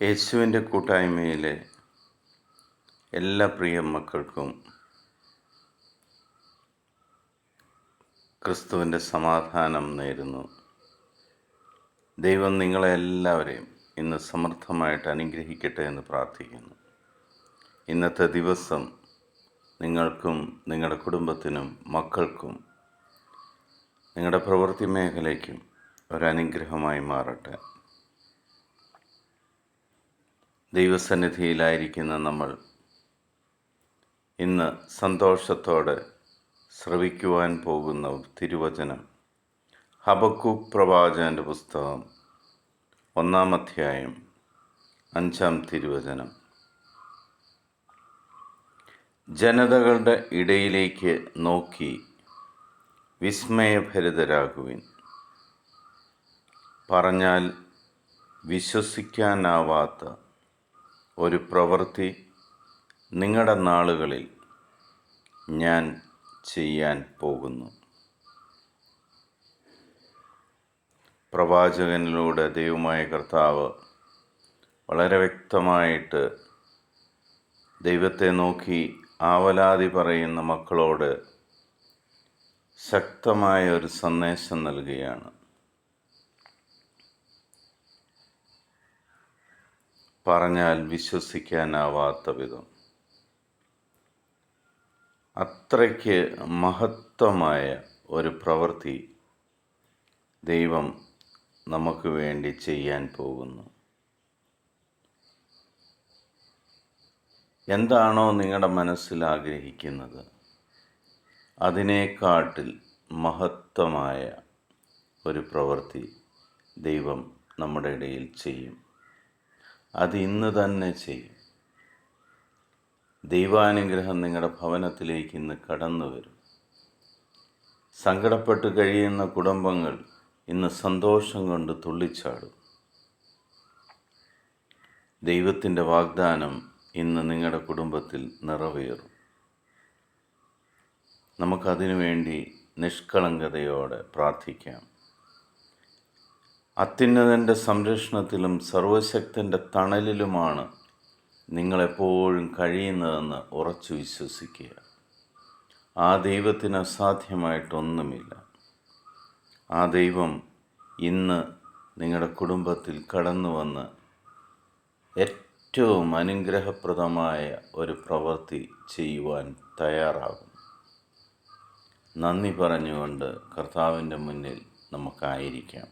യേശുവിൻ്റെ കൂട്ടായ്മയിലെ എല്ലാ പ്രിയ മക്കൾക്കും ക്രിസ്തുവിൻ്റെ സമാധാനം നേരുന്നു. ദൈവം നിങ്ങളെ എല്ലാവരെയും ഇന്ന് സമൃദ്ധമായിട്ട് അനുഗ്രഹിക്കട്ടെ എന്ന് പ്രാർത്ഥിക്കുന്നു. ഇന്നത്തെ ദിവസം നിങ്ങൾക്കും നിങ്ങളുടെ കുടുംബത്തിനും മക്കൾക്കും നിങ്ങളുടെ പ്രവൃത്തി മേഖലയ്ക്കും ഒരനുഗ്രഹമായി മാറട്ടെ. ദൈവസന്നിധിയിലായിരിക്കുന്ന നമ്മൾ ഇന്ന് സന്തോഷത്തോടെ ശ്രവിക്കുവാൻ പോകുന്ന തിരുവചനം ഹബക്കൂക്ക് പ്രവാചകൻ്റെ പുസ്തകം 1-ാം അധ്യായം 5-ാം തിരുവചനം. ജനതകളുടെ ഇടയിലേക്ക് നോക്കി വിസ്മയഭരിതരാകുവിൻ. പറഞ്ഞാൽ വിശ്വസിക്കാനാവാത്ത ഒരു പ്രവൃത്തി നിങ്ങളുടെ നാളുകളിൽ ഞാൻ ചെയ്യാൻ പോകുന്നു. പ്രവാചകനിലൂടെ ദൈവമായ കർത്താവ് വളരെ വ്യക്തമായിട്ട് ദൈവത്തെ നോക്കി ആവലാതി പറയുന്ന മക്കളോട് ശക്തമായ ഒരു സന്ദേശം നൽകുകയാണ്. പറഞ്ഞാൽ വിശ്വസിക്കാനാവാത്ത വിധം അത്രയ്ക്ക് മഹത്വമായ ഒരു പ്രവൃത്തി ദൈവം നമുക്ക് വേണ്ടി ചെയ്യാൻ പോകുന്നു. എന്താണോ നിങ്ങളുടെ മനസ്സിൽ ആഗ്രഹിക്കുന്നത് അതിനേക്കാട്ടിൽ മഹത്വമായ ഒരു പ്രവൃത്തി ദൈവം നമ്മുടെ ഇടയിൽ ചെയ്യും. അത് ഇന്ന് തന്നെ ചെയ്യും. ദൈവാനുഗ്രഹം നിങ്ങളുടെ ഭവനത്തിലേക്ക് ഇന്ന് കടന്നു വരും. സങ്കടപ്പെട്ട് കഴിയുന്ന കുടുംബങ്ങൾ ഇന്ന് സന്തോഷം കൊണ്ട് തുള്ളിച്ചാടും. ദൈവത്തിൻ്റെ വാഗ്ദാനം ഇന്ന് നിങ്ങളുടെ കുടുംബത്തിൽ നിറവേറും. നമുക്കതിനു വേണ്ടി നിഷ്കളങ്കതയോടെ പ്രാർത്ഥിക്കാം. അത്യുന്നതൻ്റെ സംരക്ഷണത്തിലും സർവശക്തൻ്റെ തണലിലുമാണ് നിങ്ങളെപ്പോഴും കഴിയുന്നതെന്ന് ഉറച്ചു വിശ്വസിക്കുക. ആ ദൈവത്തിന് അസാധ്യമായിട്ടൊന്നുമില്ല. ആ ദൈവം ഇന്ന് നിങ്ങളുടെ കുടുംബത്തിൽ കടന്നു വന്ന് ഏറ്റവും അനുഗ്രഹപ്രദമായ ഒരു പ്രവൃത്തി ചെയ്യുവാൻ തയ്യാറാകും. നന്ദി പറഞ്ഞുകൊണ്ട് കർത്താവിൻ്റെ മുന്നിൽ നമുക്കായിരിക്കാം.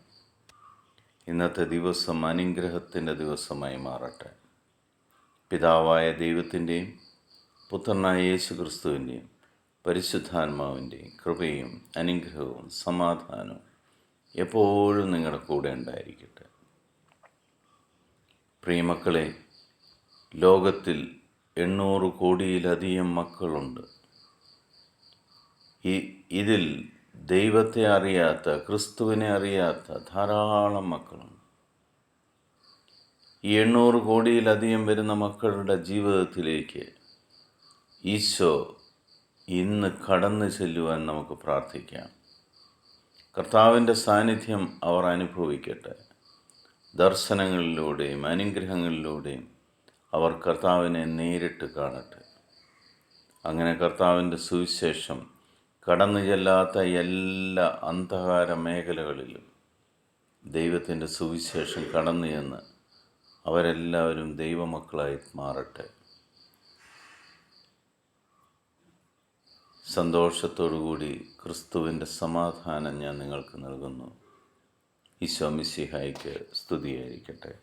ഇന്നത്തെ ദിവസം അനുഗ്രഹത്തിൻ്റെ ദിവസമായി മാറട്ടെ. പിതാവായ ദൈവത്തിൻ്റെയും പുത്രനായ യേശു ക്രിസ്തുവിൻ്റെയും പരിശുദ്ധാത്മാവിൻ്റെയും കൃപയും അനുഗ്രഹവും സമാധാനവും എപ്പോഴും നിങ്ങളുടെ കൂടെ ഉണ്ടായിരിക്കട്ടെ. പ്രിയമക്കളെ, ലോകത്തിൽ 800 കോടിയിലധികം മക്കളുണ്ട്. ഇതിൽ ദൈവത്തെ അറിയാത്ത, ക്രിസ്തുവിനെ അറിയാത്ത ധാരാളം മക്കളുണ്ട്. ഈ 800 കോടിയിലധികം വരുന്ന മക്കളുടെ ജീവിതത്തിലേക്ക് ഈശോ ഇന്ന് കടന്നു ചെല്ലുവാൻ നമുക്ക് പ്രാർത്ഥിക്കാം. കർത്താവിൻ്റെ സാന്നിധ്യം അവർ അനുഭവിക്കട്ടെ. ദർശനങ്ങളിലൂടെയും അനുഗ്രഹങ്ങളിലൂടെയും അവർ കർത്താവിനെ നേരിട്ട് കാണട്ടെ. അങ്ങനെ കർത്താവിൻ്റെ സുവിശേഷം കടന്നു ചെല്ലാത്ത എല്ലാ അന്ധകാര മേഖലകളിലും ദൈവത്തിൻ്റെ സുവിശേഷം കടന്നു ചെന്ന് അവരെല്ലാവരും ദൈവമക്കളായി മാറട്ടെ. സന്തോഷത്തോടുകൂടി ക്രിസ്തുവിൻ്റെ സമാധാനം ഞാൻ നിങ്ങൾക്ക് നൽകുന്നു. ഈശോ മിശിഹായ്ക്ക് സ്തുതിയായിരിക്കട്ടെ.